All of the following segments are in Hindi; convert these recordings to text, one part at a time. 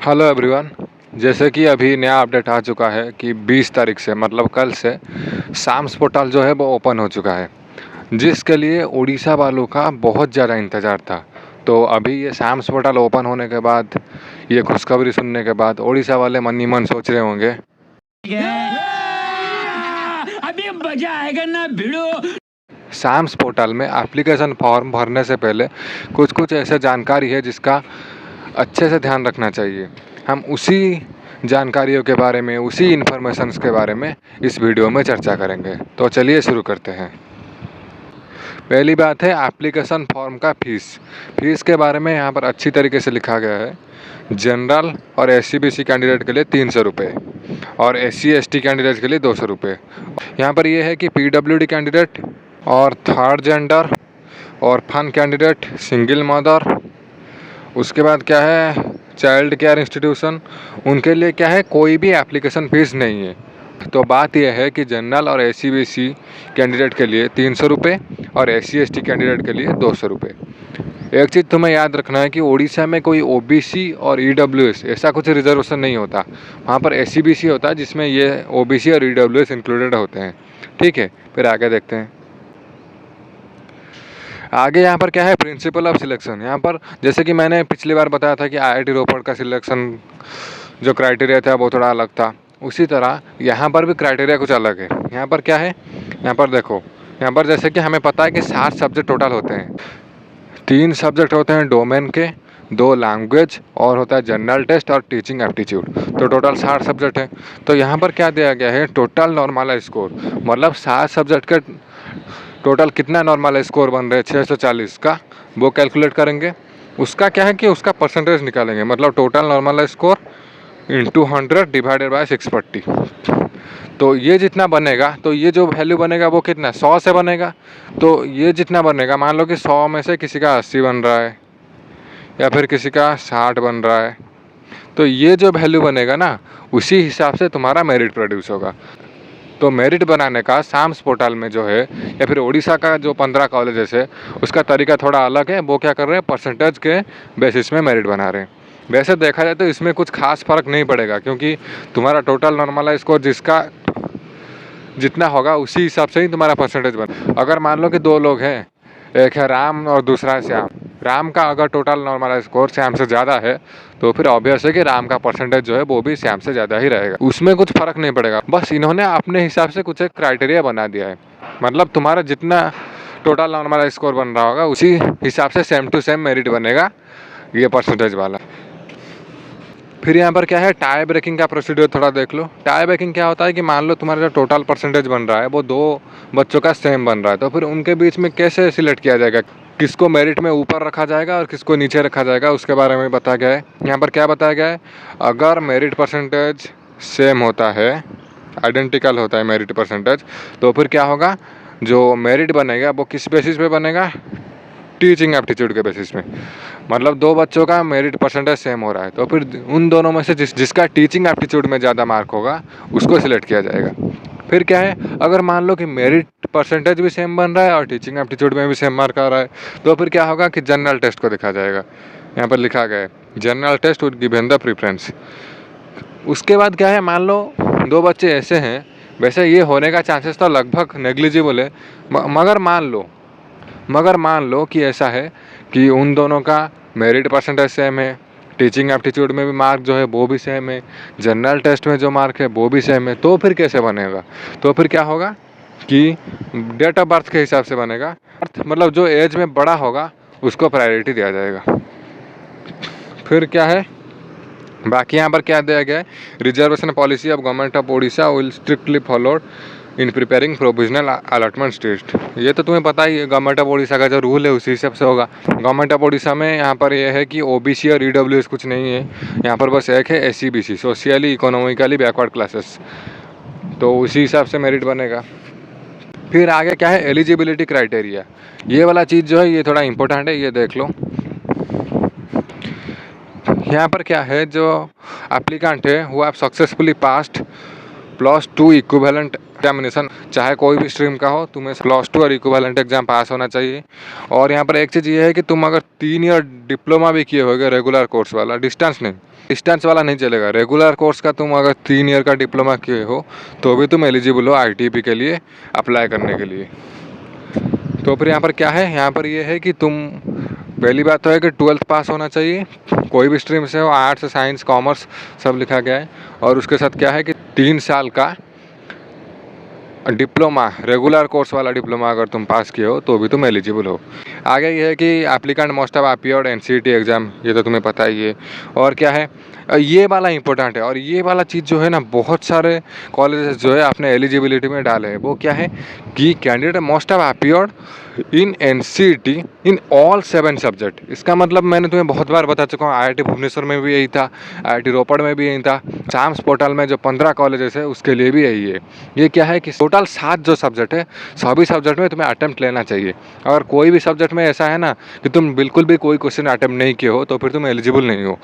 Hello everyone. जैसे कि अभी नया अपडेट आ चुका है कि 20 तारीख से मतलब कल से साम्स पोर्टल जो है वो ओपन हो चुका है, जिसके लिए उड़ीसा वालों का बहुत ज़्यादा इंतज़ार था। तो अभी ये साम्स पोर्टल ओपन होने के बाद, ये खुशखबरी सुनने के बाद उड़ीसा वाले मन ही मन सोच रहे होंगे अभी मजा आएगा ना भिड़ो। साम्स पोर्टल में एप्लीकेशन फॉर्म भरने से पहले कुछ कुछ ऐसे जानकारी है जिसका अच्छे से ध्यान रखना चाहिए। हम उसी जानकारियों के बारे में, उसी इन्फॉर्मेशंस के बारे में इस वीडियो में चर्चा करेंगे। तो चलिए शुरू करते हैं। पहली बात है एप्लीकेशन फॉर्म का फीस के बारे में यहाँ पर अच्छी तरीके से लिखा गया है। जनरल और SC/BC कैंडिडेट के लिए 300 रुपये और SC/ST कैंडिडेट के लिए 200 रुपये। यहाँ पर यह है कि PWD कैंडिडेट और थर्ड जेंडर और फन कैंडिडेट, सिंगल मदर, उसके बाद क्या है चाइल्ड केयर इंस्टीट्यूशन, उनके लिए क्या है कोई भी एप्लीकेशन फ़ीस नहीं है। तो बात यह है कि जनरल और SC/BC कैंडिडेट के लिए 300 रुपये और SC/ST कैंडिडेट के लिए 200 रुपये। एक चीज़ तुम्हें याद रखना है कि उड़ीसा में कोई OBC और EWS ऐसा कुछ रिजर्वेशन नहीं होता। वहाँ पर SC/BC होता है जिसमें ये OBC और EWS इंक्लूडेड होते हैं। ठीक है, फिर आगे देखते हैं। आगे यहाँ पर क्या है प्रिंसिपल ऑफ सिलेक्शन। यहाँ पर जैसे कि मैंने पिछली बार बताया था कि IIT रोपड़ का सिलेक्शन जो क्राइटेरिया था वो थोड़ा अलग था, उसी तरह यहाँ पर भी क्राइटेरिया कुछ अलग है। यहाँ पर क्या है, यहाँ पर देखो, यहाँ पर जैसे कि हमें पता है कि 7 सब्जेक्ट टोटल होते हैं। 3 सब्जेक्ट होते हैं डोमेन के, 2 लैंग्वेज और होता है जनरल टेस्ट और टीचिंग एप्टीट्यूड। तो टोटल 60 सब्जेक्ट है। तो यहाँ पर क्या दिया गया है टोटल नॉर्मल स्कोर, मतलब 7 सब्जेक्ट के टोटल कितना नॉर्मल स्कोर बन रहे हैं 640 का, वो कैलकुलेट करेंगे। उसका क्या है कि उसका परसेंटेज निकालेंगे, मतलब total normal score into 100 divided by 640। तो ये जितना बनेगा, तो ये जो वैल्यू बनेगा वो कितना 100 से बनेगा। तो ये जितना बनेगा, मान लो कि 100 में से किसी का 80 बन रहा है या फिर किसी का 60 बन रहा है, तो ये जो वैल्यू बनेगा ना उसी हिसाब से तुम्हारा मेरिट प्रोड्यूस होगा। तो मेरिट बनाने का साम्स पोर्टल में जो है, या फिर उड़ीसा का जो 15 कॉलेजेस है उसका तरीका थोड़ा अलग है। वो क्या कर रहे हैं परसेंटेज के बेसिस में मेरिट बना रहे हैं। वैसे देखा जाए तो इसमें कुछ खास फ़र्क नहीं पड़ेगा, क्योंकि तुम्हारा टोटल नॉर्मल स्कोर जिसका जितना होगा उसी हिसाब से ही तुम्हारा परसेंटेज बना। अगर मान लो कि 2 लोग हैं, एक है राम और दूसरा है श्याम। राम का अगर टोटल नॉर्मल स्कोर श्याम से ज़्यादा है तो फिर ऑब्वियस है कि राम का परसेंटेज जो है वो भी श्याम से ज़्यादा ही रहेगा। उसमें कुछ फ़र्क नहीं पड़ेगा, बस इन्होंने अपने हिसाब से कुछ एक क्राइटेरिया बना दिया है। मतलब तुम्हारा जितना टोटल नॉर्मल स्कोर बन रहा होगा उसी हिसाब से सेम टू सेम मेरिट बनेगा ये परसेंटेज वाला। फिर यहाँ पर क्या है टाई ब्रेकिंग का प्रोसीड्यूर थोड़ा देख लो। टाई ब्रेकिंग क्या होता है कि मान लो तुम्हारा जो टोटल परसेंटेज बन रहा है वो 2 बच्चों का सेम बन रहा है, तो फिर उनके बीच में कैसे सिलेक्ट किया जाएगा, किसको मेरिट में ऊपर रखा जाएगा और किसको नीचे रखा जाएगा, उसके बारे में बताया गया है। यहाँ पर क्या बताया गया है, अगर मेरिट परसेंटेज सेम होता है, आइडेंटिकल होता है मेरिट परसेंटेज, तो फिर क्या होगा, जो मेरिट बनेगा वो किस बेसिस पे बनेगा, टीचिंग एप्टीट्यूड के बेसिस में। मतलब 2 बच्चों का मेरिट परसेंटेज सेम हो रहा है तो फिर उन दोनों में से जिसका टीचिंग एप्टीट्यूड में ज़्यादा मार्क होगा उसको सिलेक्ट किया जाएगा। फिर क्या है, अगर मान लो कि मेरिट परसेंटेज भी सेम बन रहा है और टीचिंग एप्टीट्यूड में भी सेम मार्क आ रहा है, तो फिर क्या होगा कि जनरल टेस्ट को देखा जाएगा। यहाँ पर लिखा गया है general test would given the preference. उसके बाद क्या है, मान लो 2 बच्चे ऐसे हैं, वैसे ये होने का चांसेस तो लगभग नेग्लिजिबल है, मगर मान लो कि ऐसा है कि उन दोनों का मेरिट परसेंटेज सेम है, टीचिंग एप्टीट्यूड में भी मार्क जो है वो भी सेम है, जनरल टेस्ट में जो मार्क है वो भी सेम है, तो फिर कैसे बनेगा, तो फिर क्या होगा कि डेट ऑफ बर्थ के हिसाब से बनेगा। मतलब जो एज में बड़ा होगा उसको प्रायोरिटी दिया जाएगा। फिर क्या है बाकी यहाँ पर क्या दिया गया है, reservation policy of government of Orissa will strictly followed in preparing provisional allotment test. ये तो तुम्हें पता ही है, गवर्नमेंट ऑफ उड़ीसा का जो रूल है उसी हिसाब से होगा। गवर्नमेंट ऑफ उड़ीसा में यहाँ पर यह है कि OBC और EWS कुछ नहीं है, यहाँ पर बस एक है SC/BC, socially economically backward classes, तो उसी हिसाब से मेरिट बनेगा। फिर आगे क्या है एलिजिबिलिटी क्राइटेरिया, ये वाला चीज़ जो है ये थोड़ा इंपॉर्टेंट है, ये देख लो। यहाँ पर क्या है, जो एप्लीकेंट है वो आप सक्सेसफुली पास्ड +2 इक्विवेलेंट एग्जामिनेशन, चाहे कोई भी स्ट्रीम का हो, तुम्हें +2 और इक्विवेलेंट एग्जाम पास होना चाहिए। और यहाँ पर एक चीज़ ये है कि तुम अगर 3 ईयर डिप्लोमा भी किए होगे रेगुलर कोर्स वाला, डिस्टेंस वाला नहीं चलेगा, रेगुलर कोर्स का तुम अगर 3 ईयर का डिप्लोमा किए हो तो भी तुम एलिजिबल हो ITP के लिए अप्लाई करने के लिए। तो फिर यहाँ पर क्या है, यहाँ पर ये है कि तुम पहली बात तो है कि 12th पास होना चाहिए, कोई भी स्ट्रीम से हो, आर्ट्स साइंस कॉमर्स सब लिखा गया है। और उसके साथ क्या है कि 3 साल का डिप्लोमा, रेगुलर कोर्स वाला डिप्लोमा अगर तुम पास किए हो तो भी तुम एलिजिबल हो। आगे ये है कि applicant must have appeared NCET exam, ये तो तुम्हें पता ही है। और क्या है, ये वाला इंपॉर्टेंट है, और ये वाला चीज़ जो है ना बहुत सारे कॉलेजेस जो है अपने एलिजिबिलिटी में डाले हैं, वो क्या है कि candidate must have appeared in NCET in all 7 subject. इसका मतलब मैंने तुम्हें बहुत बार बता चुका हूँ, IIT भुवनेश्वर में भी यही था, IIT रोपड़ में भी यही था, चाम्स पोर्टल में जो 15 कॉलेजेस है उसके लिए भी यही है। ये क्या है कि टोटल 7 जो सब्जेक्ट है, सभी सब्जेक्ट में तुम्हें अटेम्प्ट लेना चाहिए। अगर कोई भी सब्जेक्ट में ऐसा है ना कि तुम बिल्कुल भी कोई क्वेश्चन अटेम्प्ट नहीं किए हो तो फिर तुम एलिजिबल नहीं हो।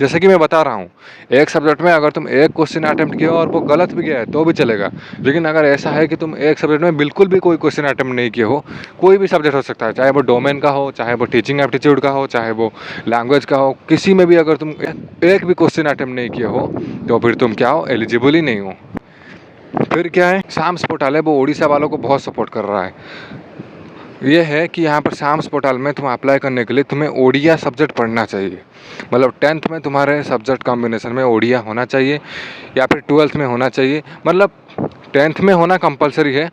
जैसे कि मैं बता रहा हूँ, एक सब्जेक्ट में अगर तुम एक क्वेश्चन अटेम्प्ट किए हो और वो गलत भी गया है तो भी चलेगा, लेकिन अगर ऐसा है कि तुम एक सब्जेक्ट में बिल्कुल भी कोई क्वेश्चन अटेम्प्ट नहीं किए हो, कोई भी सब्जेक्ट हो सकता है, चाहे वो डोमेन का हो, चाहे वो टीचिंग एप्टीट्यूड का हो, चाहे वो लैंग्वेज का हो, किसी में भी अगर तुम एक भी क्वेश्चन अटेम्प्ट नहीं किए हो तो फिर तुम क्या हो, एलिजिबल ही नहीं हो। फिर क्या है, साम्स पोर्टल है, वो उड़ीसा वालों को बहुत सपोर्ट कर रहा है। ये है कि यहाँ पर साम्स पोर्टल में तुम अप्लाई करने के लिए तुम्हें ओडिया सब्जेक्ट पढ़ना चाहिए, मतलब 10th में तुम्हारे सब्जेक्ट कॉम्बिनेशन में ओडिया होना चाहिए या फिर 12th में होना चाहिए। मतलब 10th में होना कंपलसरी है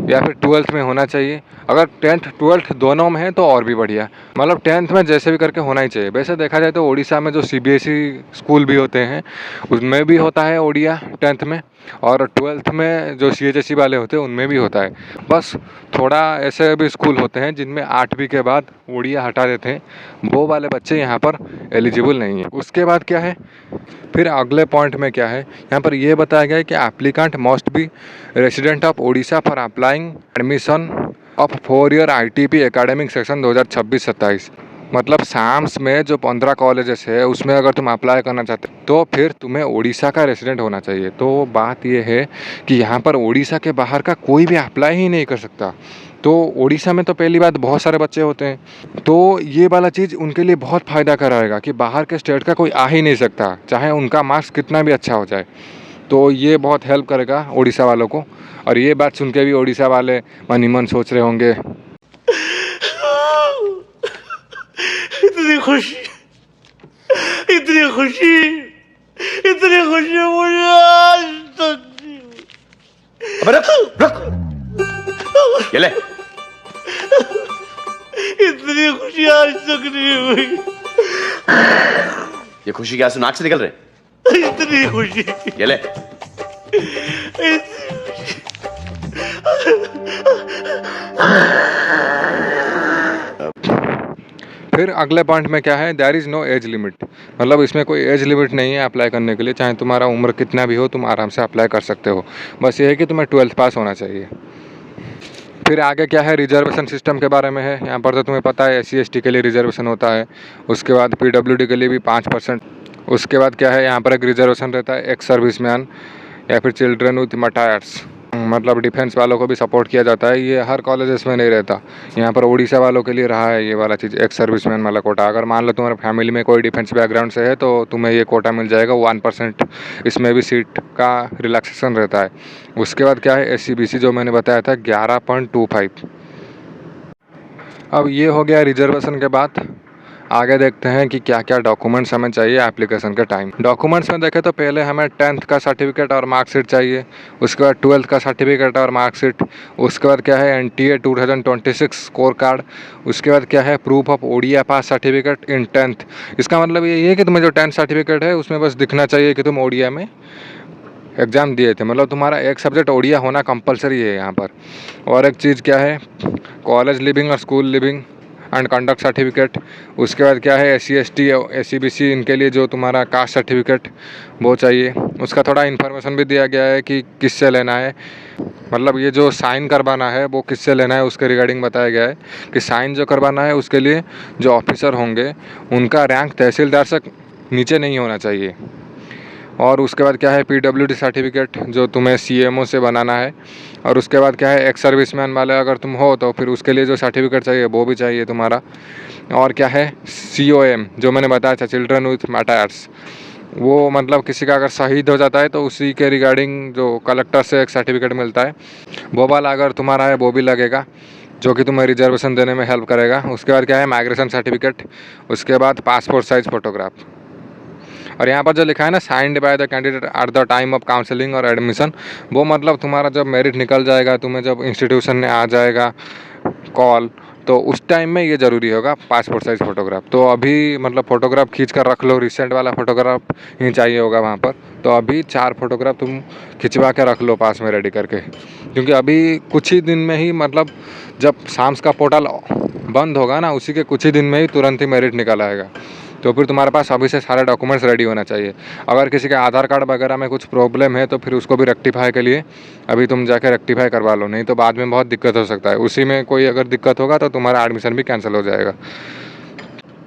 या फिर 12th में होना चाहिए। अगर 10th 12th दोनों में है तो और भी बढ़िया, मतलब 10th में जैसे भी करके होना ही चाहिए। वैसे देखा जाए तो उड़ीसा में जो CBSE स्कूल भी होते हैं उसमें भी होता है ओडिया 10th में, और 12th में जो CHSE वाले होते हैं उनमें भी होता है। बस थोड़ा ऐसे भी स्कूल होते हैं जिनमें 8वीं के बाद ओडिया हटा देते हैं, वो वाले बच्चे यहाँ पर एलिजिबल नहीं है। उसके बाद क्या है, फिर अगले पॉइंट में क्या है, यहाँ पर ये बताया गया है कि applicant must be resident of Odisha for applying admission of 4 year ITP academic section 2026-27। मतलब साम्स में जो 15 कॉलेजेस है उसमें अगर तुम अप्लाई करना चाहते हो तो फिर तुम्हें ओडिशा का रेसिडेंट होना चाहिए। तो बात ये है कि यहाँ पर ओडिशा के बाहर का कोई भी अप्लाई ही नहीं कर सकता। तो ओडिशा में तो पहली बात बहुत सारे बच्चे होते हैं, तो ये वाला चीज़ उनके लिए बहुत फ़ायदा कराएगा कि बाहर के स्टेट का कोई आ ही नहीं सकता, चाहे उनका मार्क्स कितना भी अच्छा हो जाए। तो ये बहुत हेल्प करेगा ओडिशा वालों को। और ये बात सुन के भी ओडिशा वाले मन ही मन सोच रहे होंगे, इतनी खुशी, इतनी खुशी, इतनी खुशी मुझे आज तक नहीं हुई। अबे रुक, ये ले। इतनी खुशी आज तक नहीं हुई। ये खुशी क्या नाक से निकल रहे? इतनी खुशी, ये ले। इतनी खुशी। फिर अगले पॉइंट में क्या है, there is no age limit. मतलब इसमें कोई एज लिमिट नहीं है अप्लाई करने के लिए, चाहे तुम्हारा उम्र कितना भी हो तुम आराम से अप्लाई कर सकते हो। बस ये है कि तुम्हें 12th पास होना चाहिए। फिर आगे क्या है, रिजर्वेशन सिस्टम के बारे में है। यहाँ पर तो तुम्हें पता है SC ST के लिए रिजर्वेशन होता है, उसके बाद PWD के लिए भी 5%। उसके बाद क्या है, यहाँ पर एक रिजर्वेशन रहता है एक्स सर्विसमैन या फिर चिल्ड्रन विथ मटायर्स, मतलब डिफेंस वालों को भी सपोर्ट किया जाता है। ये हर कॉलेजेस में नहीं रहता, यहाँ पर ओडिशा वालों के लिए रहा है ये वाला चीज़, एक्स सर्विसमैन वाला कोटा। अगर मान लो तुम्हारे फैमिली में कोई डिफेंस बैकग्राउंड से है तो तुम्हें ये कोटा मिल जाएगा 1%, इसमें भी सीट का रिलैक्सेशन रहता है। उसके बाद क्या है, SC BC जो मैंने बताया था 11.25। अब ये हो गया रिजर्वेशन के बाद। आगे देखते हैं कि क्या क्या डॉक्यूमेंट्स हमें चाहिए एप्लीकेशन के टाइम। डॉक्यूमेंट्स में देखें तो पहले हमें 10th का सर्टिफिकेट और मार्कशीट चाहिए, उसके बाद 12th का सर्टिफिकेट और मार्कशीट, उसके बाद क्या है NTA 2026 स्कोर कार्ड, उसके बाद क्या है proof of Odia pass certificate in 10th। इसका मतलब ये है कि तुम्हें जो 10th सर्टिफिकेट है उसमें बस दिखना चाहिए कि तुम ओडिया में एग्ज़ाम दिए थे, मतलब तुम्हारा एक सब्जेक्ट ओडिया होना कंपलसरी है यहाँ पर। और एक चीज़ क्या है, कॉलेज लिविंग और school living and conduct certificate. उसके बाद क्या है SC ST SC BC इनके लिए जो तुम्हारा कास्ट सर्टिफिकेट वो चाहिए। उसका थोड़ा इन्फॉर्मेशन भी दिया गया है कि किससे लेना है, मतलब ये जो साइन करवाना है वो किससे लेना है उसके रिगार्डिंग बताया गया है कि साइन जो करवाना है उसके लिए जो ऑफिसर होंगे उनका रैंक तहसीलदार से नीचे नहीं होना चाहिए। और उसके बाद क्या है PWD सर्टिफिकेट जो तुम्हें CMO से बनाना है। और उसके बाद क्या है एक्स सर्विसमैन वाले अगर तुम हो तो फिर उसके लिए जो सर्टिफिकेट चाहिए वो भी चाहिए तुम्हारा। और क्या है COM जो मैंने बताया था, चिल्ड्रन विथ मैटर्स, वो मतलब किसी का अगर शहीद हो जाता है तो उसी के रिगार्डिंग जो कलेक्टर से एक सर्टिफिकेट मिलता है, वो वाला अगर तुम्हारा है वो भी लगेगा, जो कि तुम्हें रिजर्वेशन देने में हेल्प करेगा। उसके बाद क्या है माइग्रेशन सर्टिफिकेट, उसके बाद पासपोर्ट साइज़ फ़ोटोग्राफ। और यहाँ पर जो लिखा है ना signed by the candidate at the time of counselling और एडमिशन, वो मतलब तुम्हारा जब मेरिट निकल जाएगा, तुम्हें जब इंस्टीट्यूशन में आ जाएगा कॉल, तो उस टाइम में ये ज़रूरी होगा पासपोर्ट साइज़ फ़ोटोग्राफ। तो अभी मतलब फ़ोटोग्राफ खींच कर रख लो, रिसेंट वाला फ़ोटोग्राफ ही चाहिए होगा वहाँ पर। तो अभी 4 फोटोग्राफ तुम खिंचवा के रख लो पास में रेडी करके, क्योंकि अभी कुछ ही दिन में ही मतलब जब शाम्स का पोर्टल बंद होगा ना, उसी के कुछ ही दिन में ही तुरंत ही मेरिट निकल आएगा। तो फिर तुम्हारे पास अभी से सारे डॉक्यूमेंट्स रेडी होना चाहिए। अगर किसी के आधार कार्ड वगैरह में कुछ प्रॉब्लम है तो फिर उसको भी रेक्टिफाई के लिए अभी तुम जाके रेक्टिफाई करवा लो, नहीं तो बाद में बहुत दिक्कत हो सकता है। उसी में कोई अगर दिक्कत होगा तो तुम्हारा एडमिशन भी कैंसिल हो जाएगा।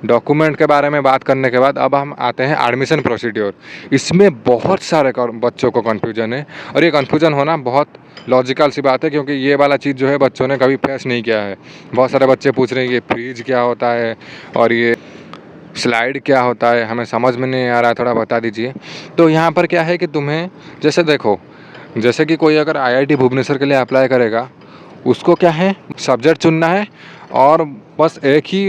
डॉक्यूमेंट के बारे में बात करने के बाद अब हम आते हैं एडमिशन प्रोसीड्योर। इसमें बहुत सारे बच्चों को कन्फ्यूजन है, और ये कन्फ्यूजन होना बहुत लॉजिकल सी बात है, क्योंकि ये वाला चीज़ जो है बच्चों ने कभी फेस नहीं किया है। बहुत सारे बच्चे पूछ रहे हैं ये फ्रीज क्या होता है और ये स्लाइड क्या होता है, हमें समझ में नहीं आ रहा है, थोड़ा बता दीजिए। तो यहाँ पर क्या है कि तुम्हें जैसे देखो, जैसे कि कोई अगर IIT भुवनेश्वर के लिए अप्लाई करेगा, उसको क्या है सब्जेक्ट चुनना है और बस एक ही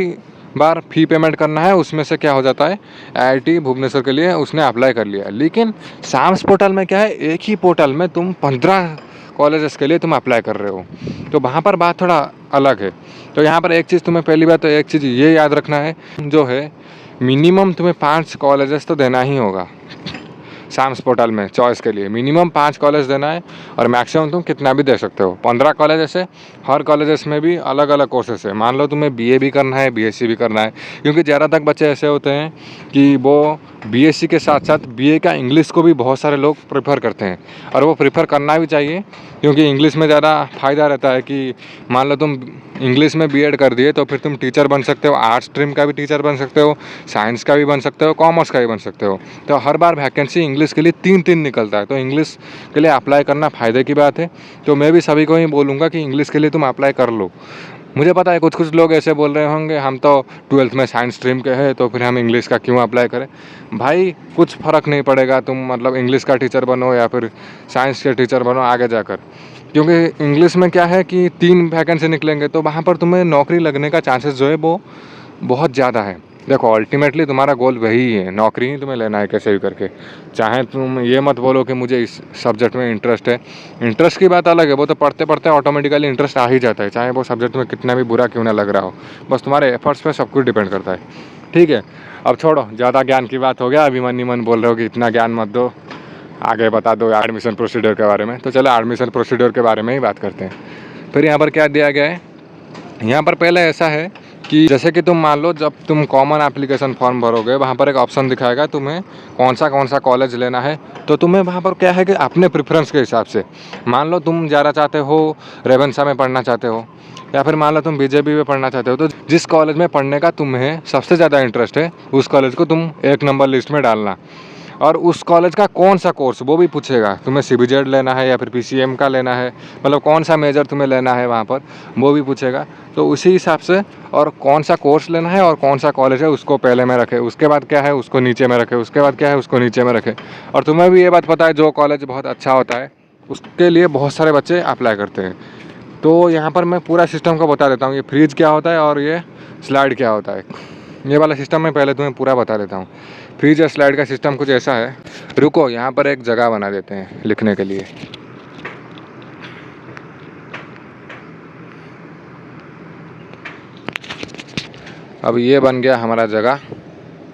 बार फ़ी पेमेंट करना है। उसमें से क्या हो जाता है IIT भुवनेश्वर के लिए उसने अप्लाई कर लिया। लेकिन शाम्स पोर्टल में क्या है, एक ही पोर्टल में तुम 15 कॉलेजेस के लिए तुम अप्लाई कर रहे हो, तो वहाँ पर बात थोड़ा अलग है। तो यहाँ पर एक चीज़ तुम्हें पहली बात तो एक चीज़ ये याद रखना है, जो है मिनिमम तुम्हें 5 कॉलेजेस तो देना ही होगा शाम्स पोर्टल में चॉइस के लिए। मिनिमम 5 कॉलेज देना है, और मैक्सिमम तुम कितना भी दे सकते हो 15 कॉलेजेस है। हर कॉलेजेस में भी अलग अलग कोर्सेस है। मान लो तुम्हें BA भी करना है, BSc भी करना है, क्योंकि ज़्यादा तक बच्चे ऐसे होते हैं कि वो BSc के साथ साथ BA का इंग्लिश को भी बहुत सारे लोग प्रेफर करते हैं, और वो प्रेफर करना भी चाहिए, क्योंकि इंग्लिश में ज़्यादा फ़ायदा रहता है कि मान लो तुम इंग्लिश में B.Ed कर दिए तो फिर तुम टीचर बन सकते हो, आर्ट्स स्ट्रीम का भी टीचर बन सकते हो, साइंस का भी बन सकते हो, कॉमर्स का भी बन सकते हो। तो हर बार वैकेंसी इंग्लिश के लिए 3 निकलता है, तो इंग्लिश के लिए अप्लाई करना फ़ायदे की बात है। तो मैं भी सभी को ही बोलूँगा कि इंग्लिश के लिए तुम अप्लाई कर लो। मुझे पता है कुछ लोग ऐसे बोल रहे होंगे हम तो 12th में साइंस स्ट्रीम के हैं तो फिर हम इंग्लिश का क्यों अप्लाई करें। भाई कुछ फ़र्क नहीं पड़ेगा, तुम मतलब इंग्लिश का टीचर बनो या फिर साइंस के टीचर बनो आगे जाकर, क्योंकि इंग्लिश में क्या है कि 3 वैकेंसी निकलेंगे तो वहाँ पर तुम्हें नौकरी लगने का चांसेस जो है वो बहुत ज़्यादा है। देखो अल्टीमेटली तुम्हारा गोल वही है, नौकरी ही तुम्हें लेना है कैसे भी करके। चाहे तुम ये मत बोलो कि मुझे इस सब्जेक्ट में इंटरेस्ट है, इंटरेस्ट की बात अलग है, वो तो पढ़ते पढ़ते ऑटोमेटिकली इंटरेस्ट आ ही जाता है, चाहे वो सब्जेक्ट में कितना भी बुरा क्यों ना लग रहा हो। बस तुम्हारे एफर्ट्स पे सब कुछ डिपेंड करता है। ठीक है, अब छोड़ो, ज़्यादा ज्ञान की बात हो गया, अभी मन ही मन बोल रहे हो कि इतना ज्ञान मत दो, आगे बता दो एडमिशन प्रोसीड्योर के बारे में। तो चलो एडमिशन प्रोसीड्योर के बारे में ही बात करते हैं। फिर यहाँ पर क्या दिया गया है, यहाँ पर पहले ऐसा है कि जैसे कि तुम मान लो जब तुम कॉमन एप्लीकेशन फॉर्म भरोगे, वहाँ पर एक ऑप्शन दिखाएगा तुम्हें कौन सा कॉलेज लेना है। तो तुम्हें वहाँ पर क्या है कि अपने प्रेफरेंस के हिसाब से, मान लो तुम ज़्यादा चाहते हो रेवेन्सा में पढ़ना चाहते हो, या फिर मान लो तुम BJP में पढ़ना चाहते हो, तो जिस कॉलेज में पढ़ने का तुम्हें सबसे ज़्यादा इंटरेस्ट है उस कॉलेज को तुम 1 नंबर लिस्ट में डालना। और उस कॉलेज का कौन सा कोर्स वो भी पूछेगा, तुम्हें CBZ लेना है या फिर PCM का लेना है, मतलब कौन सा मेजर तुम्हें लेना है वहाँ पर वो भी पूछेगा। तो उसी हिसाब से, और कौन सा कोर्स लेना है और कौन सा कॉलेज है उसको पहले में रखे, उसके बाद क्या है उसको नीचे में रखे, उसके बाद क्या है उसको नीचे में रखे। और तुम्हें भी ये बात पता है जो कॉलेज बहुत अच्छा होता है उसके लिए बहुत सारे बच्चे अप्लाई करते हैं। तो यहाँ पर मैं पूरा सिस्टम को बता देता हूँ, ये फ्रीज क्या होता है और ये स्लाइड क्या होता है। ये वाला सिस्टम मैं पहले तुम्हें पूरा बता देता हूँ। फ्रीज और स्लाइड का सिस्टम कुछ ऐसा है, रुको यहाँ पर एक जगह बना देते हैं लिखने के लिए। अब ये बन गया हमारा जगह।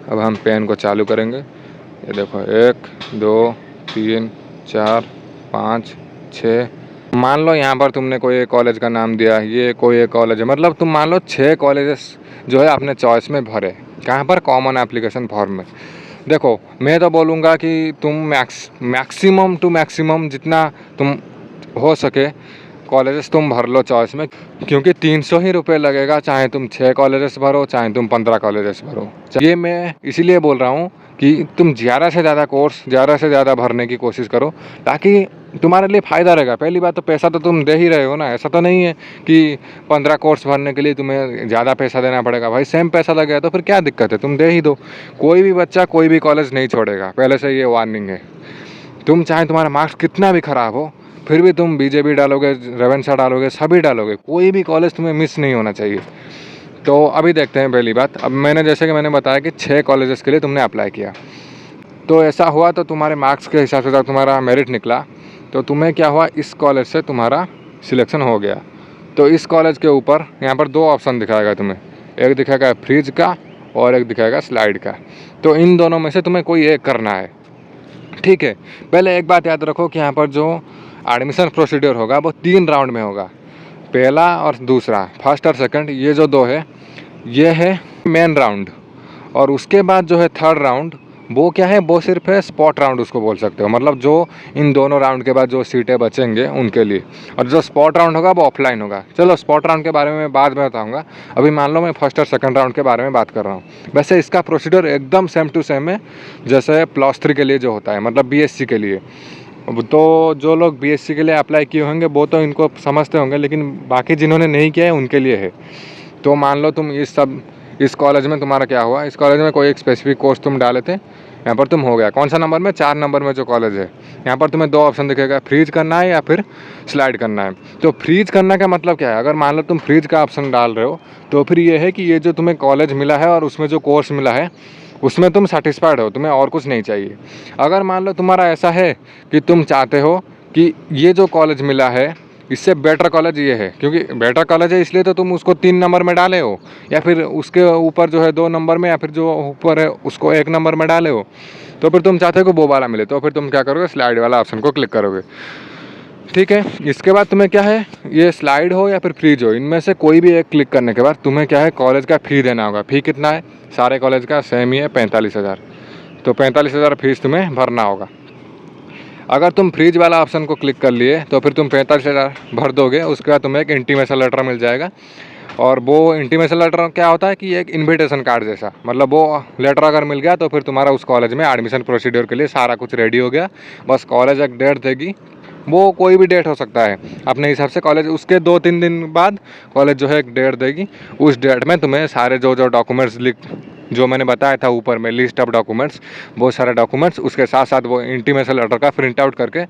अब हम पेन को चालू करेंगे, ये देखो 1 2 3 4 5 6। मान लो यहाँ पर तुमने कोई एक कॉलेज का नाम दिया, ये कोई एक कॉलेज है, मतलब तुम मान लो 6 कॉलेजेस जो है अपने चॉइस में भरे, कहाँ पर कॉमन एप्लीकेशन फॉर्म में। देखो मैं तो बोलूँगा कि तुम मैक्सिमम टू मैक्सिमम जितना तुम हो सके कॉलेजेस तुम भर लो चॉइस में, क्योंकि 300 ही रुपये लगेगा, चाहे तुम 6 कॉलेजेस भरो चाहे तुम 15 कॉलेजेस भरो। ये मैं इसीलिए बोल रहा हूँ कि तुम ज़्यादा से ज़्यादा कोर्स ज़्यादा से ज़्यादा भरने की कोशिश करो, ताकि तुम्हारे लिए फ़ायदा रहेगा। पहली बात तो पैसा तो तुम दे ही रहे हो ना, ऐसा तो नहीं है कि 15 कोर्स भरने के लिए तुम्हें ज़्यादा पैसा देना पड़ेगा। भाई सेम पैसा लगेगा तो फिर क्या दिक्कत है, तुम दे ही दो। कोई भी बच्चा कोई भी कॉलेज नहीं छोड़ेगा, पहले से ये वार्निंग है। तुम चाहे तुम्हारा मार्क्स कितना भी ख़राब हो, फिर भी तुम बीजेपी डालोगे, रेवेन्सा डालोगे, सभी डालोगे, कोई भी कॉलेज तुम्हें मिस नहीं होना चाहिए। तो अभी देखते हैं पहली बात। अब जैसे कि मैंने बताया कि 6 कॉलेजेस के लिए तुमने अप्लाई किया, तो ऐसा हुआ तो तुम्हारे मार्क्स के हिसाब से जब तुम्हारा मेरिट निकला तो तुम्हें क्या हुआ, इस कॉलेज से तुम्हारा सिलेक्शन हो गया। तो इस कॉलेज के ऊपर यहाँ पर 2 ऑप्शन दिखाएगा तुम्हें, एक दिखाएगा फ्रीज का और एक दिखाएगा स्लाइड का। तो इन दोनों में से तुम्हें कोई एक करना है, ठीक है। पहले एक बात याद रखो कि यहाँ पर जो एडमिशन प्रोसीड्योर होगा वो 3 राउंड में होगा, पहला और दूसरा, फर्स्ट और सेकंड, ये जो 2 है ये है मेन राउंड। और उसके बाद जो है थर्ड राउंड, वो क्या है, वो सिर्फ है स्पॉट राउंड उसको बोल सकते हो, मतलब जो इन दोनों राउंड के बाद जो सीटें बचेंगे उनके लिए। और जो स्पॉट राउंड होगा वो ऑफलाइन होगा। चलो स्पॉट राउंड के बारे में बाद में बताऊंगा, अभी मान लो मैं फर्स्ट और सेकंड राउंड के बारे में बात कर रहा हूँ। वैसे इसका प्रोसीजर एकदम सेम टू सेम है जैसे +3 के लिए जो होता है, मतलब BSc के लिए। तो जो लोग BSc के लिए अप्लाई किए होंगे वो तो इनको समझते होंगे, लेकिन बाकी जिन्होंने नहीं किया है उनके लिए है। तो मान लो तुम इस कॉलेज में तुम्हारा क्या हुआ, इस कॉलेज में कोई एक स्पेसिफिक कोर्स तुम डाले थे, यहाँ पर तुम हो गया कौन सा नंबर में, 4 नंबर में जो कॉलेज है। यहाँ पर तुम्हें 2 ऑप्शन दिखेगा, फ्रीज करना है या फिर स्लाइड करना है। तो फ्रीज करने का मतलब क्या है, अगर मान लो तुम फ्रीज का ऑप्शन डाल रहे हो तो फिर ये है कि ये जो तुम्हें कॉलेज मिला है और उसमें जो कोर्स मिला है उसमें तुम सेटिस्फाइड हो, तुम्हें और कुछ नहीं चाहिए। अगर मान लो तुम्हारा ऐसा है कि तुम चाहते हो कि ये जो कॉलेज मिला है इससे बेटर कॉलेज ये है, क्योंकि बेटर कॉलेज है इसलिए तो तुम उसको 3 नंबर में डाले हो, या फिर उसके ऊपर जो है 2 नंबर में, या फिर जो ऊपर है उसको 1 नंबर में डाले हो, तो फिर तुम चाहते हो कि वो वाला मिले, तो फिर तुम क्या करोगे, स्लाइड वाला ऑप्शन को क्लिक करोगे, ठीक है। इसके बाद तुम्हें क्या है, ये स्लाइड हो या फिर फ्रीज हो, इनमें से कोई भी एक क्लिक करने के बाद तुम्हें क्या है, कॉलेज का फ़ी देना होगा। फ़ी कितना है, सारे कॉलेज का सेम ही है, 45,000। तो 45,000 फीस तुम्हें भरना होगा। अगर तुम फ्रीज वाला ऑप्शन को क्लिक कर लिए तो फिर तुम 45,000 भर दोगे, उसके बाद तुम्हें एक इंटीमेशन लेटर मिल जाएगा। और वो इंटीमेशन लेटर क्या होता है कि एक इनविटेशन कार्ड जैसा, मतलब वो लेटर अगर मिल गया तो फिर तुम्हारा उस कॉलेज में एडमिशन प्रोसीड्योर के लिए सारा कुछ रेडी हो गया। बस कॉलेज एक डेट देगी, वो कोई भी डेट हो सकता है अपने हिसाब से। कॉलेज उसके 2-3 दिन बाद कॉलेज जो है एक डेट देगी, उस डेट में तुम्हें सारे जो डॉक्यूमेंट्स जो मैंने बताया था ऊपर में लिस्ट ऑफ डॉक्यूमेंट्स, वो सारे डॉक्यूमेंट्स उसके साथ साथ वो इंटीमेशन लेटर का प्रिंट आउट करके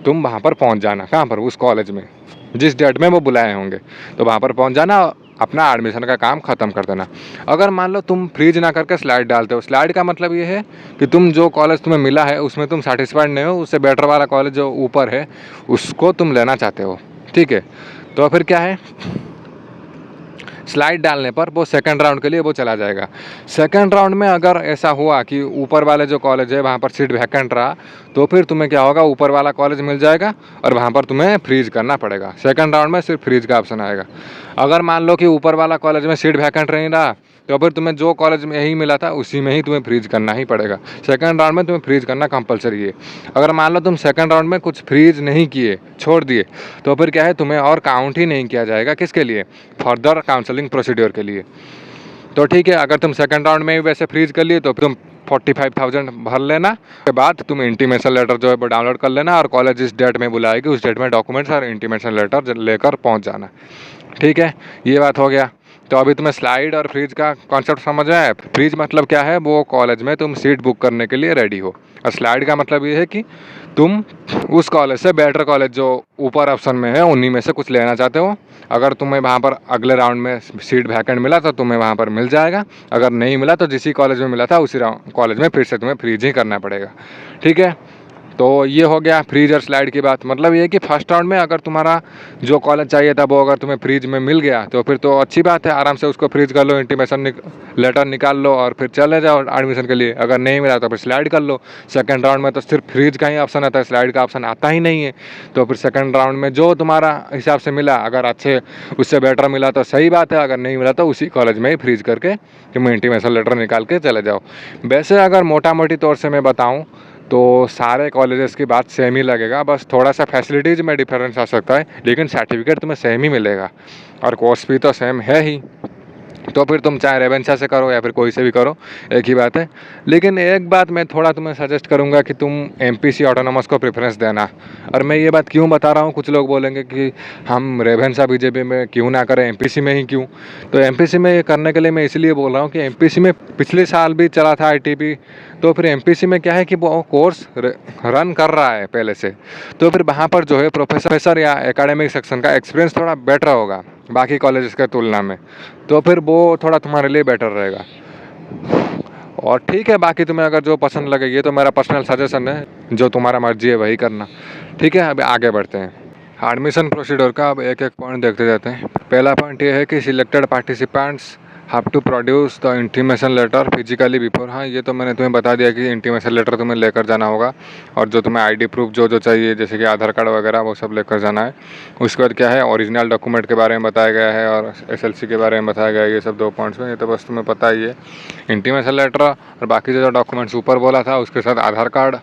तुम वहाँ पर पहुँच जाना। कहाँ पर, उस कॉलेज में जिस डेट में वो बुलाए होंगे, तो वहाँ पर पहुँच जाना, अपना एडमिशन का काम ख़त्म कर देना। अगर मान लो तुम फ्रीज ना करके स्लाइड डालते हो, स्लाइड का मतलब ये है कि तुम जो कॉलेज तुम्हें मिला है उसमें तुम सेटिस्फाइड नहीं हो, उससे बेटर वाला कॉलेज जो ऊपर है उसको तुम लेना चाहते हो, ठीक है। तो फिर क्या है, स्लाइड डालने पर वो सेकंड राउंड के लिए वो चला जाएगा। सेकंड राउंड में अगर ऐसा हुआ कि ऊपर वाले जो कॉलेज है वहाँ पर सीट वैकेंट रहा, तो फिर तुम्हें क्या होगा, ऊपर वाला कॉलेज मिल जाएगा और वहाँ पर तुम्हें फ्रीज करना पड़ेगा। सेकंड राउंड में सिर्फ फ्रीज का ऑप्शन आएगा। अगर मान लो कि ऊपर वाला कॉलेज में सीट वैकेंट नहीं रहा, तो फिर तुम्हें जो कॉलेज में यही मिला था उसी में ही तुम्हें फ्रीज करना ही पड़ेगा। सेकंड राउंड में तुम्हें फ्रीज करना कंपलसरी है। अगर मान लो तुम सेकंड राउंड में कुछ फ्रीज नहीं किए, छोड़ दिए, तो फिर क्या है, तुम्हें और काउंट ही नहीं किया जाएगा। किसके लिए, फर्दर काउंसलिंग प्रोसीड्योर के लिए। तो ठीक है, अगर तुम सेकंड राउंड में भी वैसे फ्रीज कर लिए तो तुम 45,000 भर लेना, के बाद तुम इंटीमेशन लेटर जो है वो डाउनलोड कर लेना, और कॉलेज जिस डेट में बुलाएगी उस डेट में डॉक्यूमेंट्स और इंटीमेशन लेटर लेकर पहुंच जाना, ठीक है। ये बात हो गया। तो अभी तुम्हें स्लाइड और फ्रीज का कॉन्सेप्ट समझ आया है। फ्रीज मतलब क्या है, वो कॉलेज में तुम सीट बुक करने के लिए रेडी हो, और स्लाइड का मतलब ये है कि तुम उस कॉलेज से बेटर कॉलेज जो ऊपर ऑप्शन में है उन्हीं में से कुछ लेना चाहते हो। अगर तुम्हें वहाँ पर अगले राउंड में सीट वैकेंट मिला तो तुम्हें वहाँ पर मिल जाएगा, अगर नहीं मिला तो जिस कॉलेज में मिला था उसी कॉलेज में फिर से तुम्हें फ्रीज ही करना पड़ेगा, ठीक है। तो ये हो गया फ्रीज और स्लाइड की बात। मतलब ये है कि फर्स्ट राउंड में अगर तुम्हारा जो कॉलेज चाहिए था वो अगर तुम्हें फ्रीज में मिल गया तो फिर तो अच्छी बात है, आराम से उसको फ्रीज कर लो, इंटीमेशन लेटर निकाल लो और फिर चले जाओ एडमिशन के लिए। अगर नहीं मिला तो फिर स्लाइड कर लो। सेकंड राउंड में तो सिर्फ फ्रीज का ही ऑप्शन आता है, स्लाइड का ऑप्शन आता ही नहीं है। तो फिर सेकंड राउंड में जो तुम्हारा हिसाब से मिला, अगर अच्छे उससे बेटर मिला तो सही बात है, अगर नहीं मिला तो उसी कॉलेज में ही फ्रीज करके तुम इंटीमेशन लेटर निकाल के चले जाओ। वैसे अगर मोटा मोटी तौर से मैं बताऊँ तो सारे कॉलेजेस की बात सेम ही लगेगा, बस थोड़ा सा फैसिलिटीज़ में डिफरेंस आ सकता है, लेकिन सर्टिफिकेट तुम्हें सेम ही मिलेगा और कोर्स भी तो सेम है ही। तो फिर तुम चाहे रेवेंशा से करो या फिर कोई से भी करो, एक ही बात है। लेकिन एक बात मैं थोड़ा तुम्हें सजेस्ट करूंगा कि तुम एमपीसी ऑटोनोमस को प्रेफरेंस देना। और मैं ये बात क्यों बता रहा हूँ, कुछ लोग बोलेंगे कि हम रेवेंशा बीजेपी में क्यों ना करें, एमपीसी में ही क्यों। तो एमपीसी में ये करने के लिए मैं इसलिए बोल रहा हूँ कि एमपीसी में पिछले साल भी चला था आईटीपी, तो फिर एमपीसी में क्या है कि वो कोर्स रन कर रहा है पहले से, तो फिर वहाँ पर जो है प्रोफेसर या एकेडमिक सेक्शन का एक्सपीरियंस थोड़ा बेटर होगा बाकी कॉलेजेस के तुलना में, तो फिर वो थोड़ा तुम्हारे लिए बेटर रहेगा। और ठीक है, बाकी तुम्हें अगर जो पसंद लगे, ये तो मेरा पर्सनल सजेशन है, जो तुम्हारा मर्जी है वही करना। ठीक है, अभी आगे बढ़ते हैं एडमिशन प्रोसीड्योर का। अब एक एक पॉइंट देखते जाते हैं। पहला पॉइंट ये है कि selected participants have to produce the intimation letter physically before. हाँ, ये तो मैंने तुम्हें बता दिया कि इंटीमेशन लेटर तुम्हें लेकर जाना होगा, और जो तुम्हें आईडी प्रूफ जो जो चाहिए जैसे कि आधार कार्ड वगैरह वो सब लेकर जाना है। उसके बाद क्या है, ओरिजिनल डॉक्यूमेंट के बारे में बताया गया है और एसएलसी के बारे में बताया गया है। ये सब 2 पॉइंट्स में, ये तो बस तुम्हें पता ही है। इंटीमेशन लेटर और बाकी जो डॉक्यूमेंट्स ऊपर बोला था उसके साथ आधार कार्ड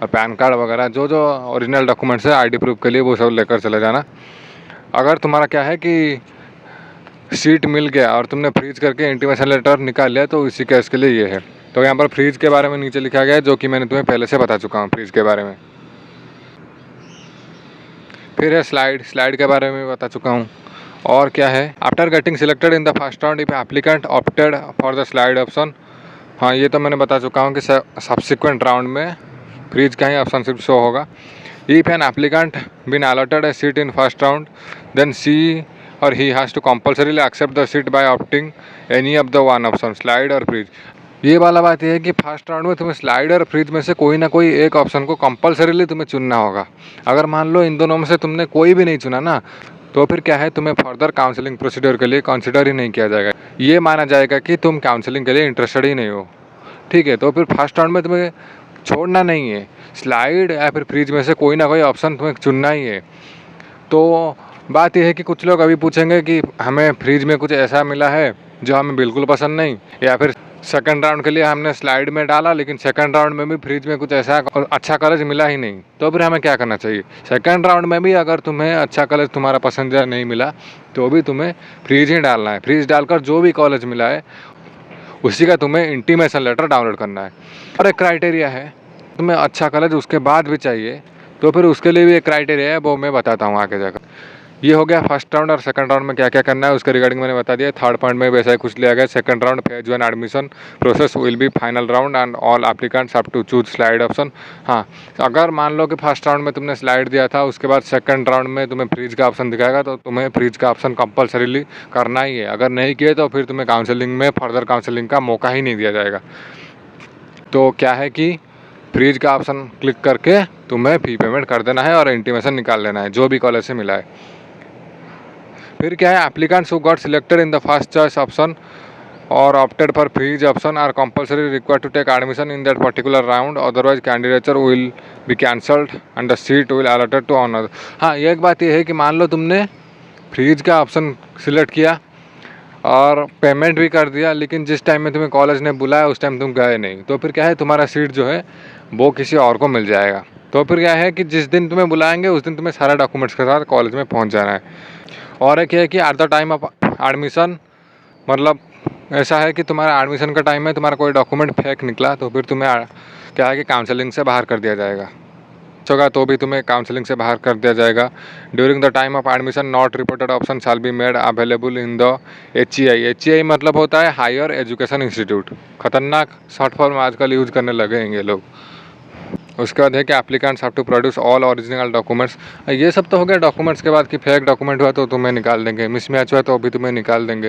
और पैन कार्ड वगैरह जो जो ओरिजिनल डॉक्यूमेंट्स है आईडी प्रूफ के लिए, वो सब लेकर चले जाना। अगर तुम्हारा क्या है कि सीट मिल गया और तुमने फ्रीज करके इंटीमेशन लेटर निकाल लिया, तो इसी केस के लिए ये है। तो यहाँ पर फ्रीज के बारे में नीचे लिखा गया है, जो कि मैंने तुम्हें पहले से बता चुका हूँ फ्रीज के बारे में। फिर है स्लाइड के बारे में बता चुका हूँ। और क्या है, after getting selected in the first round if applicant opted for the slide option. हाँ, ये तो मैंने बता चुका हूँ कि सब्सिक्वेंट राउंड में फ्रीज का ही ऑप्शन सिर्फ शो होगा। If an applicant been allotted a seat in first round then she और he has to compulsorily accept the seat by opting any of the one option slide और फ्रीज। ये वाला बात ये है कि फर्स्ट राउंड में तुम्हें स्लाइड और फ्रीज में से कोई ना कोई एक ऑप्शन को कंपल्सरीली तुम्हें चुनना होगा। अगर मान लो इन दोनों में से तुमने कोई भी नहीं चुना ना, तो फिर क्या है, तुम्हें फर्दर काउंसलिंग प्रोसीड्योर के लिए कंसिडर ही नहीं किया जाएगा। ये माना जाएगा कि तुम काउंसलिंग के लिए इंटरेस्टेड ही नहीं हो। ठीक है, तो फिर फर्स्ट राउंड में तुम्हें छोड़ना नहीं है, स्लाइड या फिर फ्रीज में से कोई ना कोई ऑप्शन तुम्हें चुनना ही है। तो बात यह है कि कुछ लोग अभी पूछेंगे कि हमें फ्रीज में कुछ ऐसा मिला है जो हमें बिल्कुल पसंद नहीं, या फिर सेकंड राउंड के लिए हमने स्लाइड में डाला लेकिन सेकंड राउंड में भी फ्रीज में कुछ ऐसा अच्छा कॉलेज मिला ही नहीं, तो फिर हमें क्या करना चाहिए। सेकंड राउंड में भी अगर तुम्हें अच्छा कॉलेज तुम्हारा पसंदीदा नहीं मिला, तो भी तुम्हें फ्रीज ही डालना है। फ्रीज डालकर जो भी कॉलेज मिला है उसी का तुम्हें इंटीमेशन लेटर डाउनलोड करना है। और एक क्राइटेरिया है, तुम्हें अच्छा कॉलेज उसके बाद भी चाहिए, तो फिर उसके लिए भी एक क्राइटेरिया है, वो मैं बताता हूँ आगे जाकर। ये हो गया फर्स्ट राउंड। और सेकंड राउंड में क्या क्या करना है उसके रिगार्डिंग मैंने बता दिया। थर्ड पॉइंट में वैसा ही कुछ लिया गया। Second round phase 1 admission process will be final round and all applicants have to choose slide option. हाँ, अगर मान लो कि फर्स्ट राउंड में तुमने स्लाइड दिया था, उसके बाद सेकंड राउंड में तुम्हें फ्रीज का ऑप्शन दिखाएगा, तो तुम्हें फ्रीज का ऑप्शन कंपल्सरीली करना ही है। अगर नहीं किए तो फिर तुम्हें काउंसलिंग में फर्दर काउंसलिंग का मौका ही नहीं दिया जाएगा। तो क्या है कि फ्रीज का ऑप्शन क्लिक करके तुम्हें फी पेमेंट कर देना है और इंटीमेशन निकाल लेना है जो भी कॉलेज से मिला है। फिर क्या है, applicants who got selected in the first choice option और opted for freeze option are compulsory required to take admission in that particular round, otherwise candidature will be cancelled and the seat will allotted to another. हाँ, एक बात यह है कि मान लो तुमने फ्रीज का ऑप्शन सिलेक्ट किया और पेमेंट भी कर दिया, लेकिन जिस टाइम में तुम्हें कॉलेज ने बुलाया उस टाइम तुम गए नहीं, तो फिर क्या है, तुम्हारा सीट जो है वो किसी और को मिल जाएगा। तो फिर क्या है कि जिस दिन तुम्हें बुलाएंगे उस दिन तुम्हें सारे डॉक्यूमेंट्स के साथ कॉलेज में पहुंच जाना है। और एक है कि at the time of admission, मतलब ऐसा है कि तुम्हारा एडमिशन का टाइम है, तुम्हारा कोई डॉक्यूमेंट फेक निकला तो फिर तुम्हें क्या है कि काउंसलिंग से बाहर कर दिया जाएगा। होगा तो भी तुम्हें काउंसलिंग से बाहर कर दिया जाएगा। During the time of admission not reported option shall be made available in the HEI मतलब होता है हायर एजुकेशन इंस्टीट्यूट। खतरनाक शॉर्ट फॉर्म आजकल यूज करने लगे हैं ये लोग। उसके बाद है कि applicants have to produce all original documents. ये सब तो हो गया डॉक्यूमेंट्स के बाद कि फेक डॉक्यूमेंट हुआ तो तुम्हें निकाल देंगे, मिसमैच हुआ तो भी तुम्हें निकाल देंगे।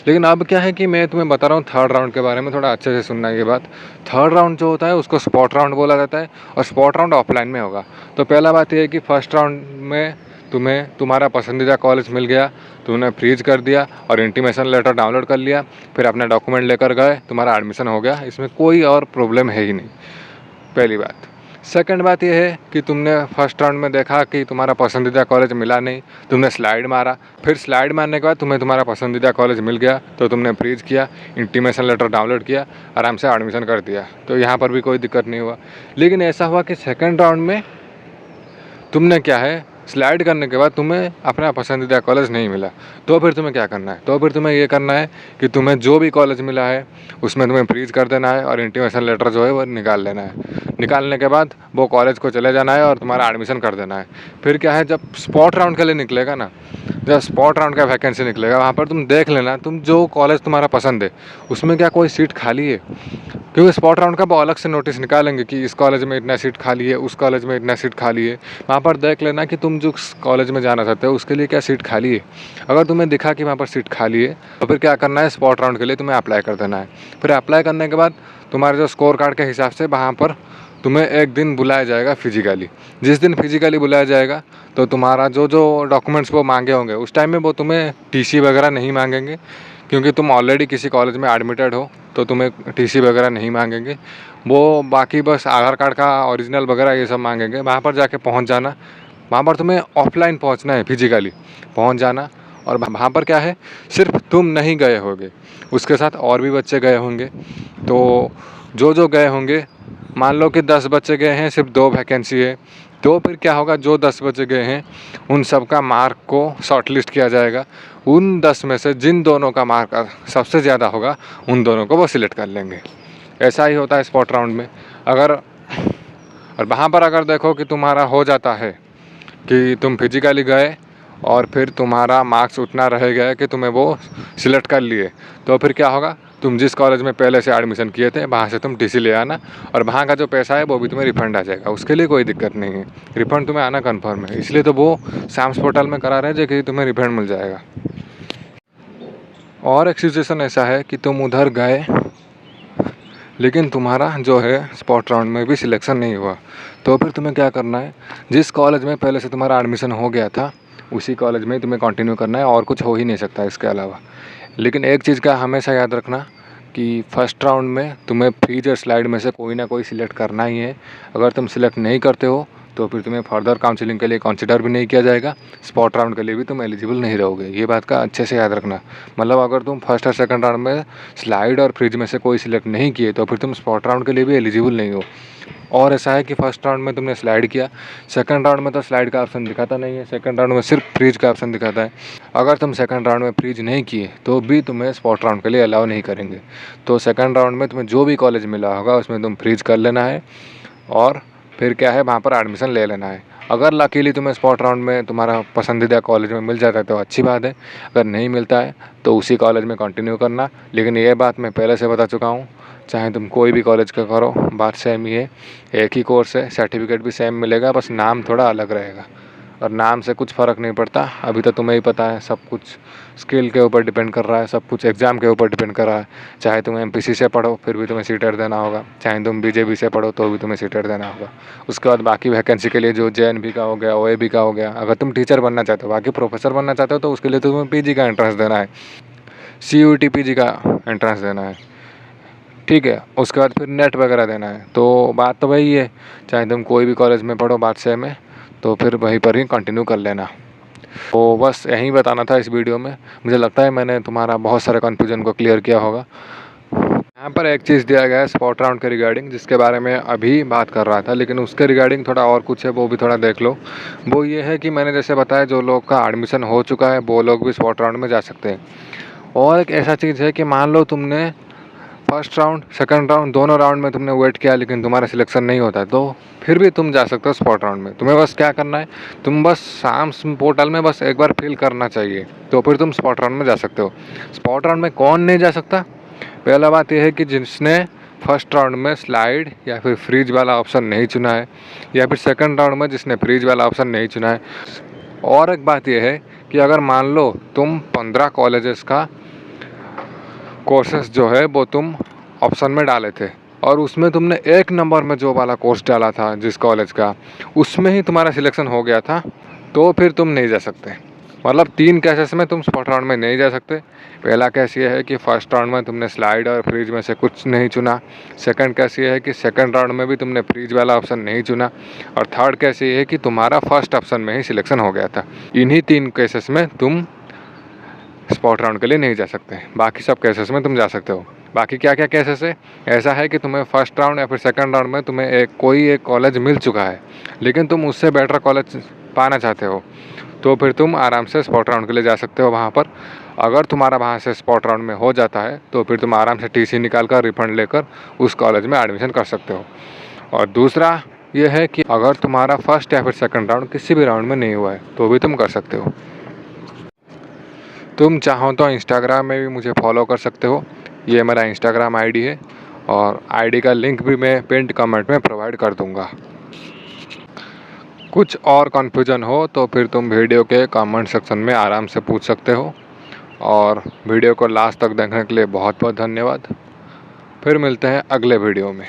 लेकिन अब क्या है कि मैं तुम्हें बता रहा हूँ थर्ड राउंड के बारे में, थोड़ा अच्छे से सुनना ये बात। थर्ड राउंड जो होता है उसको स्पॉट राउंड बोला जाता है और स्पॉट राउंड ऑफलाइन में होगा। तो पहला बात यह है कि फर्स्ट राउंड में तुम्हें तुम्हारा पसंदीदा कॉलेज मिल गया, तुमने फ्रीज कर दिया और इंटीमेशन लेटर डाउनलोड कर लिया, फिर अपना डॉक्यूमेंट लेकर गए, तुम्हारा एडमिशन हो गया। इसमें कोई और प्रॉब्लम है ही नहीं, पहली बात। सेकंड बात यह है कि तुमने फर्स्ट राउंड में देखा कि तुम्हारा पसंदीदा कॉलेज मिला नहीं, तुमने स्लाइड मारा, फिर स्लाइड मारने के बाद तुम्हें तुम्हारा पसंदीदा कॉलेज मिल गया तो तुमने फ्रीज किया, इंटीमेशन लेटर डाउनलोड किया, आराम से एडमिशन कर दिया, तो यहाँ पर भी कोई दिक्कत नहीं हुआ। लेकिन ऐसा हुआ कि सेकंड राउंड में तुमने क्या है स्लाइड करने के बाद तुम्हें अपना पसंदीदा कॉलेज नहीं मिला, तो फिर तुम्हें क्या करना है? तो फिर तुम्हें ये करना है कि तुम्हें जो भी कॉलेज मिला है उसमें तुम्हें फ्रीज कर देना है और इंटीमेशन लेटर जो है वो निकाल लेना है। निकालने के बाद वो कॉलेज को चले जाना है और तुम्हारा एडमिशन कर देना है। फिर क्या है, जब स्पॉट राउंड के लिए निकलेगा ना, जब स्पॉट राउंड का वैकेंसी निकलेगा वहाँ पर तुम देख लेना, तुम जो कॉलेज तुम्हारा पसंद है उसमें क्या कोई सीट खाली है, क्योंकि स्पॉट राउंड का वो अलग से नोटिस निकालेंगे कि इस कॉलेज में इतना सीट खाली है, उस कॉलेज में इतना सीट खाली है। वहाँ पर देख लेना कि तुम जो कॉलेज में जाना चाहते हो उसके लिए क्या सीट खाली है। अगर तुम्हें दिखा कि वहाँ पर सीट खाली है तो फिर क्या करना है, स्पॉट राउंड के लिए तुम्हें अप्लाई कर देना है। फिर अप्लाई करने के बाद तुम्हारे जो स्कोर कार्ड के हिसाब से वहाँ पर तुम्हें एक दिन बुलाया जाएगा फिजिकली। जिस दिन फिजिकली बुलाया जाएगा तो तुम्हारा जो जो डॉक्यूमेंट्स वो मांगे होंगे उस टाइम में वो तुम्हें टीसी वगैरह नहीं मांगेंगे, क्योंकि तुम ऑलरेडी किसी कॉलेज में एडमिटेड हो तो तुम्हें टीसी वगैरह नहीं मांगेंगे। वो बाकी बस आधार कार्ड का ओरिजिनल वगैरह ये सब मांगेंगे। वहाँ पर जाके पहुँच जाना, वहाँ पर तुम्हें ऑफलाइन पहुँचना है, फिजिकली पहुँच जाना। और वहाँ पर क्या है, सिर्फ तुम नहीं गए होगे, उसके साथ और भी बच्चे गए होंगे। तो जो जो गए होंगे, मान लो कि 10 बच्चे गए हैं, सिर्फ 2 वैकेंसी है, तो फिर क्या होगा, जो 10 बच्चे गए हैं उन सब का मार्क को शॉर्टलिस्ट किया जाएगा। उन 10 में से जिन दोनों का मार्क सबसे ज़्यादा होगा उन दोनों को वो सिलेक्ट कर लेंगे। ऐसा ही होता है स्पॉट राउंड में। अगर और वहाँ पर अगर देखो कि तुम्हारा हो जाता है कि तुम फिजिकली गए और फिर तुम्हारा मार्क्स उतना रह गया कि तुम्हें वो सिलेक्ट कर लिए, तो फिर क्या होगा, तुम जिस कॉलेज में पहले से एडमिशन किए थे वहाँ से तुम टीसी ले आना और वहाँ का जो पैसा है वो भी तुम्हें रिफंड आ जाएगा। उसके लिए कोई दिक्कत नहीं है, रिफंड तुम्हें आना कन्फर्म है। इसलिए तो वो साम्स पोर्टल में करा रहे हैं कि तुम्हें रिफंड मिल जाएगा। और एक सिचुएशन ऐसा है कि तुम उधर गए लेकिन तुम्हारा जो है स्पॉट राउंड में भी सिलेक्शन नहीं हुआ, तो फिर तुम्हें क्या करना है, जिस कॉलेज में पहले से तुम्हारा एडमिशन हो गया था उसी कॉलेज में तुम्हें कंटिन्यू करना है, और कुछ हो ही नहीं सकता इसके अलावा। लेकिन एक चीज़ का हमेशा याद रखना कि फर्स्ट राउंड में तुम्हें फ्रीज और स्लाइड में से कोई ना कोई सिलेक्ट करना ही है। अगर तुम सिलेक्ट नहीं करते हो तो फिर तुम्हें फर्दर काउंसलिंग के लिए कंसिडर भी नहीं किया जाएगा, स्पॉट राउंड के लिए भी तुम एलिजिबल नहीं रहोगे। ये बात का अच्छे से याद रखना। मतलब अगर तुम फर्स्ट और सेकंड राउंड में स्लाइड और फ्रीज में से कोई सिलेक्ट नहीं किए तो फिर तुम स्पॉट राउंड के लिए भी एलिजिबल नहीं हो। और ऐसा है कि फर्स्ट राउंड में तुमने स्लाइड किया, सेकंड राउंड में तो स्लाइड का ऑप्शन दिखाता नहीं है, सेकंड राउंड में सिर्फ फ्रीज का ऑप्शन दिखाता है। अगर तुम सेकंड राउंड में फ्रीज नहीं किए तो भी तुम्हें स्पॉट राउंड के लिए अलाउ नहीं करेंगे। तो सेकंड राउंड में तुम्हें जो भी कॉलेज मिला होगा उसमें तुम फ्रीज कर लेना है और फिर क्या है, वहाँ पर एडमिशन ले लेना है। अगर लकीली तुम्हें स्पॉट राउंड में तुम्हारा पसंदीदा कॉलेज में मिल जाता है तो अच्छी बात है, अगर नहीं मिलता है तो उसी कॉलेज में कंटिन्यू करना। लेकिन ये बात मैं पहले से बता चुका हूँ, चाहे तुम कोई भी कॉलेज का करो बात सेम ही है, एक ही कोर्स है, सर्टिफिकेट भी सेम मिलेगा, बस नाम थोड़ा अलग रहेगा। और नाम से कुछ फ़र्क नहीं पड़ता। अभी तो तुम्हें ही पता है, सब कुछ स्किल के ऊपर डिपेंड कर रहा है, सब कुछ एग्ज़ाम के ऊपर डिपेंड कर रहा है। चाहे तुम एमपीसी से पढ़ो फिर भी तुम्हें सीटेट देना होगा, चाहे तुम बीजेपी से पढ़ो तो भी तुम्हें सीटेट देना होगा। उसके बाद बाकी वैकेंसी के लिए जो जेएनबी का हो गया, ओएबी का हो गया, अगर तुम टीचर बनना चाहते हो, बाकी प्रोफेसर बनना चाहते हो तो उसके लिए तुम्हें पीजी का एंट्रेंस देना है, CUET पीजी का एंट्रेंस देना है, ठीक है। उसके बाद फिर नेट वगैरह देना है। तो बात तो वही है, चाहे तुम कोई भी कॉलेज में पढ़ो बात सेम है, तो फिर वहीं पर ही कंटिन्यू कर लेना। तो बस यही बताना था इस वीडियो में। मुझे लगता है मैंने तुम्हारा बहुत सारे कन्फ्यूजन को क्लियर किया होगा। यहाँ पर एक चीज़ दिया गया है स्पॉट राउंड के रिगार्डिंग, जिसके बारे में अभी बात कर रहा था, लेकिन उसके रिगार्डिंग थोड़ा और कुछ है, वो भी थोड़ा देख लो। वो ये है कि मैंने जैसे बताया, जो लोग का एडमिशन हो चुका है वो लोग भी स्पॉट राउंड में जा सकते हैं। और एक ऐसा चीज़ है कि मान लो तुमने फर्स्ट राउंड सेकंड राउंड दोनों राउंड में तुमने वेट किया लेकिन तुम्हारा सिलेक्शन नहीं होता, तो फिर भी तुम जा सकते हो स्पॉट राउंड में। तुम्हें बस क्या करना है, तुम बस साम्स पोर्टल में बस एक बार फिल करना चाहिए, तो फिर तुम स्पॉट राउंड में जा सकते हो। स्पॉट राउंड में कौन नहीं जा सकता? पहला बात यह है कि जिसने फर्स्ट राउंड में स्लाइड या फिर फ्रीज वाला ऑप्शन नहीं चुना है, या फिर सेकंड राउंड में जिसने फ्रीज वाला ऑप्शन नहीं चुना है। और एक बात यह है कि अगर मान लो तुम 15 कॉलेजेस का कोर्सेस जो है वो तुम ऑप्शन में डाले थे और उसमें तुमने 1 नंबर में जो वाला कोर्स डाला था जिस कॉलेज का, उसमें ही तुम्हारा सिलेक्शन हो गया था, तो फिर तुम नहीं जा सकते। मतलब 3 केसेस में तुम स्पॉट राउंड में नहीं जा सकते। पहला केस ये है कि फर्स्ट राउंड में तुमने स्लाइड और फ्रीज में से कुछ नहीं चुना, सेकंड केस ये है कि सेकंड राउंड में भी तुमने फ्रीज वाला ऑप्शन नहीं चुना, और थर्ड केस ये है कि तुम्हारा फर्स्ट ऑप्शन में ही सिलेक्शन हो गया था। इन्हीं 3 केसेस में तुम स्पॉट राउंड के लिए नहीं जा सकते, बाकी सब केसेस में तुम जा सकते हो। बाकी क्या क्या केसेस है, ऐसा है कि तुम्हें फर्स्ट राउंड या फिर सेकंड राउंड में तुम्हें कोई एक कॉलेज मिल चुका है, लेकिन तुम उससे बेटर कॉलेज पाना चाहते हो तो फिर तुम आराम से स्पॉट राउंड के लिए जा सकते हो वहाँ पर। अगर तुम्हारा वहाँ से स्पॉट राउंड में हो जाता है तो फिर तुम आराम से टीसी निकाल कर रिफंड लेकर उस कॉलेज में एडमिशन कर सकते हो। और दूसरा ये है कि अगर तुम्हारा फर्स्ट या फिर सेकंड राउंड किसी भी राउंड में नहीं हुआ है तो भी तुम कर सकते हो। तुम चाहो तो इंस्टाग्राम में भी मुझे फॉलो कर सकते हो, ये मेरा इंस्टाग्राम आईडी है और आईडी का लिंक भी मैं पिंड कमेंट में प्रोवाइड कर दूंगा। कुछ और कन्फ्यूजन हो तो फिर तुम वीडियो के कमेंट सेक्शन में आराम से पूछ सकते हो। और वीडियो को लास्ट तक देखने के लिए बहुत बहुत धन्यवाद। फिर मिलते हैं अगले वीडियो में।